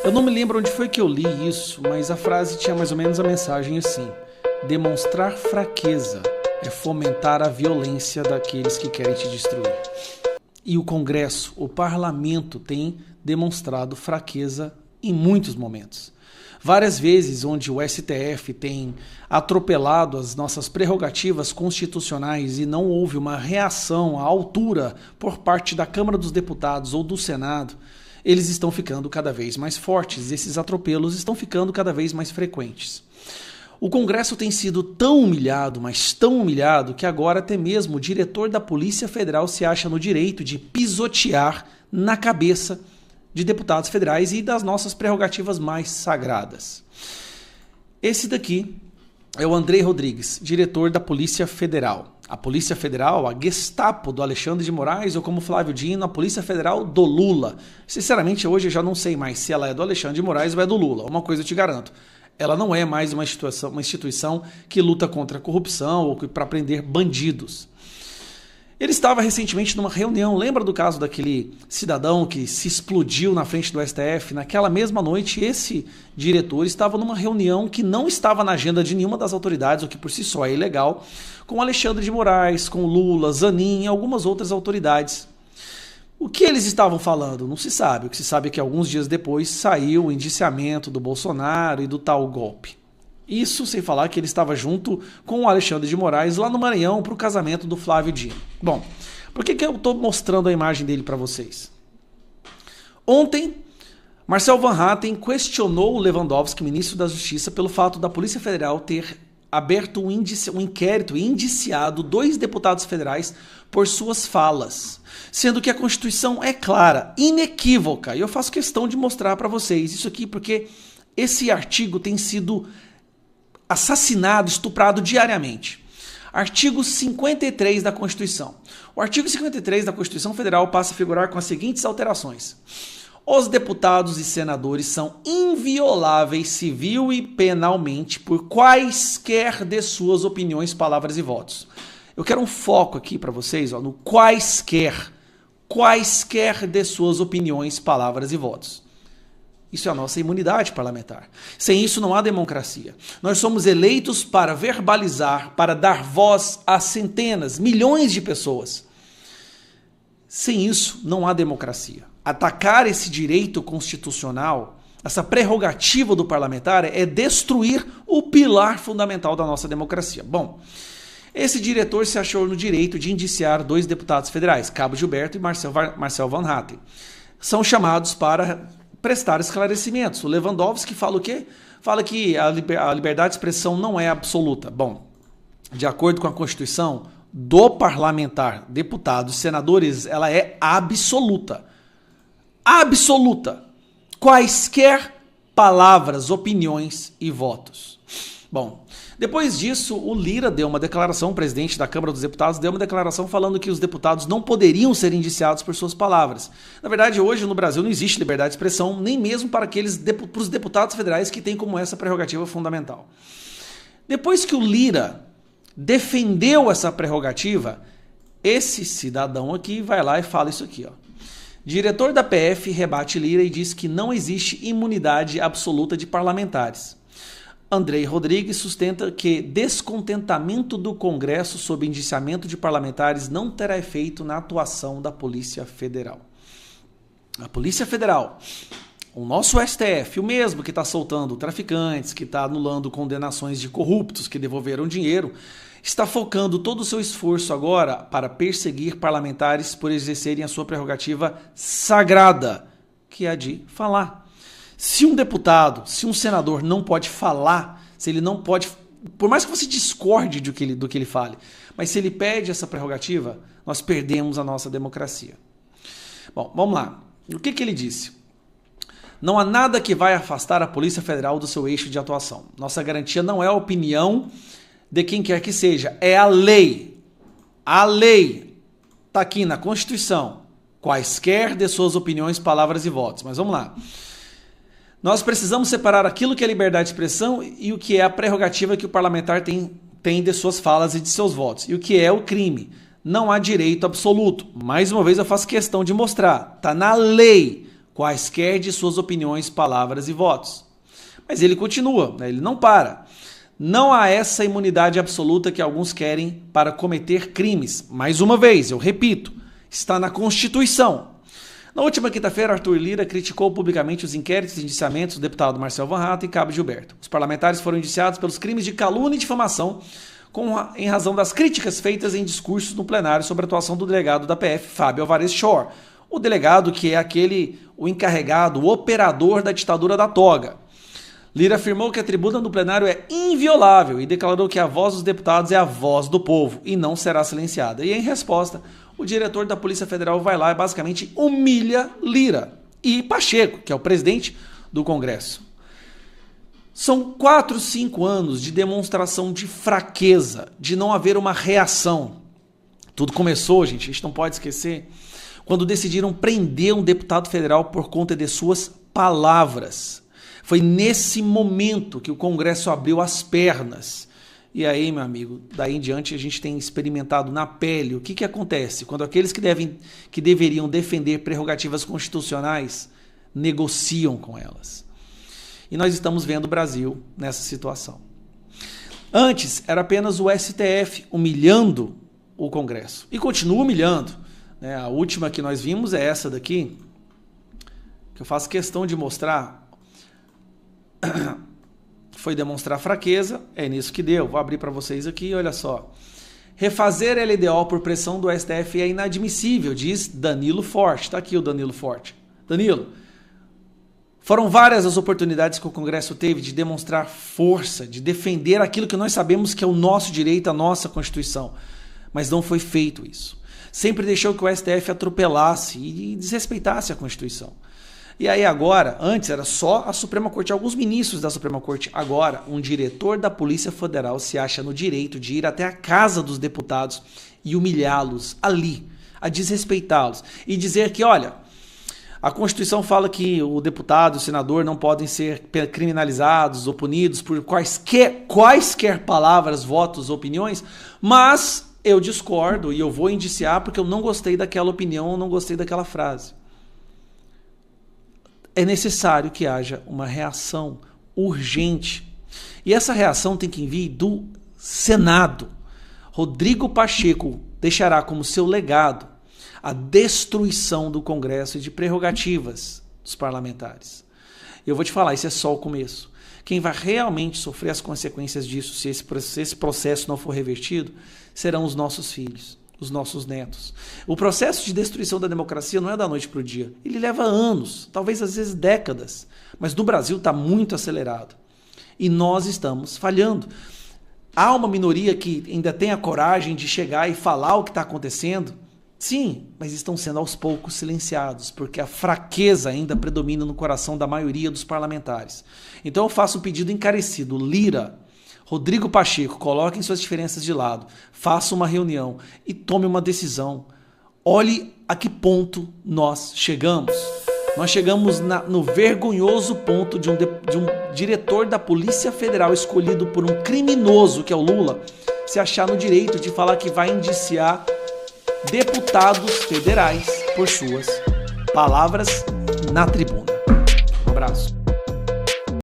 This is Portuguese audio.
Eu não me lembro onde foi que eu li isso, mas a frase tinha mais ou menos a mensagem assim: demonstrar fraqueza é fomentar a violência daqueles que querem te destruir. E o Congresso, o Parlamento, tem demonstrado fraqueza em muitos momentos. Várias vezes onde o STF tem atropelado as nossas prerrogativas constitucionais e não houve uma reação à altura por parte da Câmara dos Deputados ou do Senado, eles estão ficando cada vez mais fortes, esses atropelos estão ficando cada vez mais frequentes. O Congresso tem sido tão humilhado, mas tão humilhado, que agora até mesmo o diretor da Polícia Federal se acha no direito de pisotear na cabeça de deputados federais e das nossas prerrogativas mais sagradas. Esse daqui é o Andrei Rodrigues, diretor da Polícia Federal. A Polícia Federal, a Gestapo do Alexandre de Moraes, ou como Flávio Dino, a Polícia Federal do Lula. Sinceramente, hoje eu já não sei mais se ela é do Alexandre de Moraes ou é do Lula. Uma coisa eu te garanto, ela não é mais uma instituição que luta contra a corrupção ou para prender bandidos. Ele estava recentemente numa reunião, lembra do caso daquele cidadão que se explodiu na frente do STF? Naquela mesma noite, esse diretor estava numa reunião que não estava na agenda de nenhuma das autoridades, o que por si só é ilegal, com Alexandre de Moraes, com Lula, Zanin e algumas outras autoridades. O que eles estavam falando? Não se sabe. O que se sabe é que alguns dias depois saiu o indiciamento do Bolsonaro e do tal golpe. Isso sem falar que ele estava junto com o Alexandre de Moraes lá no Maranhão para o casamento do Flávio Dino. Bom, por que eu estou mostrando a imagem dele para vocês? Ontem, Marcel Van Hatten questionou o Lewandowski, ministro da Justiça, pelo fato da Polícia Federal ter aberto um inquérito e indiciado 2 deputados federais por suas falas, sendo que a Constituição é clara, inequívoca, e eu faço questão de mostrar para vocês isso aqui porque esse artigo tem sido assassinado, estuprado diariamente. Artigo 53 da Constituição. O artigo 53 da Constituição Federal passa a figurar com as seguintes alterações: os deputados e senadores são invioláveis civil e penalmente por quaisquer de suas opiniões, palavras e votos. Eu quero um foco aqui para vocês, no quaisquer de suas opiniões, palavras e votos. Isso é a nossa imunidade parlamentar. Sem isso não há democracia. Nós somos eleitos para verbalizar, para dar voz a centenas, milhões de pessoas. Sem isso não há democracia. Atacar esse direito constitucional, essa prerrogativa do parlamentar, é destruir o pilar fundamental da nossa democracia. Bom, esse diretor se achou no direito de indiciar 2 deputados federais, Cabo Gilberto e Marcel Van Hatten. São chamados para prestar esclarecimentos. O Lewandowski fala o quê? Fala que a liberdade de expressão não é absoluta. Bom, de acordo com a Constituição do parlamentar, deputados, senadores, ela é absoluta. Absoluta. Quaisquer palavras, opiniões e votos. Bom, depois disso, o Lira deu uma declaração, o presidente da Câmara dos Deputados deu uma declaração falando que os deputados não poderiam ser indiciados por suas palavras. Na verdade, hoje no Brasil não existe liberdade de expressão, nem mesmo para os deputados federais que têm como essa prerrogativa fundamental. Depois que o Lira defendeu essa prerrogativa, esse cidadão aqui vai lá e fala isso aqui, ó. Diretor da PF rebate Lira e diz que não existe imunidade absoluta de parlamentares. Andrei Rodrigues sustenta que descontentamento do Congresso sob indiciamento de parlamentares não terá efeito na atuação da Polícia Federal. A Polícia Federal, o nosso STF, o mesmo que está soltando traficantes, que está anulando condenações de corruptos que devolveram dinheiro, está focando todo o seu esforço agora para perseguir parlamentares por exercerem a sua prerrogativa sagrada, que é a de falar. Se um deputado, se um senador não pode falar, se ele não pode, por mais que você discorde do que ele fale, mas se ele perde essa prerrogativa, nós perdemos a nossa democracia. Bom, vamos lá. O que ele disse? Não há nada que vai afastar a Polícia Federal do seu eixo de atuação. Nossa garantia não é a opinião de quem quer que seja, é a lei. A lei está aqui na Constituição. Quaisquer de suas opiniões, palavras e votos. Mas vamos lá. Nós precisamos separar aquilo que é liberdade de expressão e o que é a prerrogativa que o parlamentar tem de suas falas e de seus votos. E o que é o crime. Não há direito absoluto. Mais uma vez eu faço questão de mostrar. Está na lei. quaisquer de suas opiniões, palavras e votos. Mas ele continua, né? Ele não para. Não há essa imunidade absoluta que alguns querem para cometer crimes. Mais uma vez, eu repito, está na Constituição. Na última quinta-feira, Arthur Lira criticou publicamente os inquéritos e indiciamentos do deputado Marcel Van Hatten e Cabo Gilberto. Os parlamentares foram indiciados pelos crimes de calúnia e difamação em razão das críticas feitas em discursos no plenário sobre a atuação do delegado da PF, Fábio Alvarez Shor. O delegado que é o encarregado, o operador da ditadura da toga. Lira afirmou que a tribuna do plenário é inviolável e declarou que a voz dos deputados é a voz do povo e não será silenciada. E em resposta, o diretor da Polícia Federal vai lá e basicamente humilha Lira e Pacheco, que é o presidente do Congresso. São 4, 5 anos de demonstração de fraqueza, de não haver uma reação. Tudo começou, gente, a gente não pode esquecer, quando decidiram prender um deputado federal por conta de suas palavras. Foi nesse momento que o Congresso abriu as pernas. E aí, meu amigo, daí em diante a gente tem experimentado na pele o que acontece quando aqueles que deveriam defender prerrogativas constitucionais negociam com elas. E nós estamos vendo o Brasil nessa situação. Antes era apenas o STF humilhando o Congresso. E continua humilhando. Né? A última que nós vimos é essa daqui, que eu faço questão de mostrar. Foi demonstrar fraqueza, é nisso que deu. Vou abrir para vocês aqui, olha só. Refazer LDO por pressão do STF é inadmissível, diz Danilo Forte. Está aqui o Danilo Forte. Danilo, foram várias as oportunidades que o Congresso teve de demonstrar força, de defender aquilo que nós sabemos que é o nosso direito, a nossa Constituição. Mas não foi feito isso. Sempre deixou que o STF atropelasse e desrespeitasse a Constituição. E aí agora, antes era só a Suprema Corte, alguns ministros da Suprema Corte. Agora, um diretor da Polícia Federal se acha no direito de ir até a casa dos deputados e humilhá-los ali, a desrespeitá-los. E dizer que, olha, a Constituição fala que o deputado e o senador não podem ser criminalizados ou punidos por quaisquer palavras, votos, opiniões, mas eu discordo e eu vou indiciar porque eu não gostei daquela opinião ou não gostei daquela frase. É necessário que haja uma reação urgente. E essa reação tem que vir do Senado. Rodrigo Pacheco deixará como seu legado a destruição do Congresso e de prerrogativas dos parlamentares. Eu vou te falar, isso é só o começo. Quem vai realmente sofrer as consequências disso, se esse processo não for revertido, serão os nossos filhos, os nossos netos. O processo de destruição da democracia não é da noite para o dia. Ele leva anos, talvez às vezes décadas. Mas no Brasil está muito acelerado. E nós estamos falhando. Há uma minoria que ainda tem a coragem de chegar e falar o que está acontecendo? Sim, mas estão sendo aos poucos silenciados, porque a fraqueza ainda predomina no coração da maioria dos parlamentares. Então eu faço um pedido encarecido. Lira, Rodrigo Pacheco, coloquem suas diferenças de lado, faça uma reunião e tome uma decisão. Olhe a que ponto nós chegamos. Nós chegamos no vergonhoso ponto de um diretor da Polícia Federal escolhido por um criminoso, que é o Lula, se achar no direito de falar que vai indiciar deputados federais por suas palavras na tribuna. Um abraço.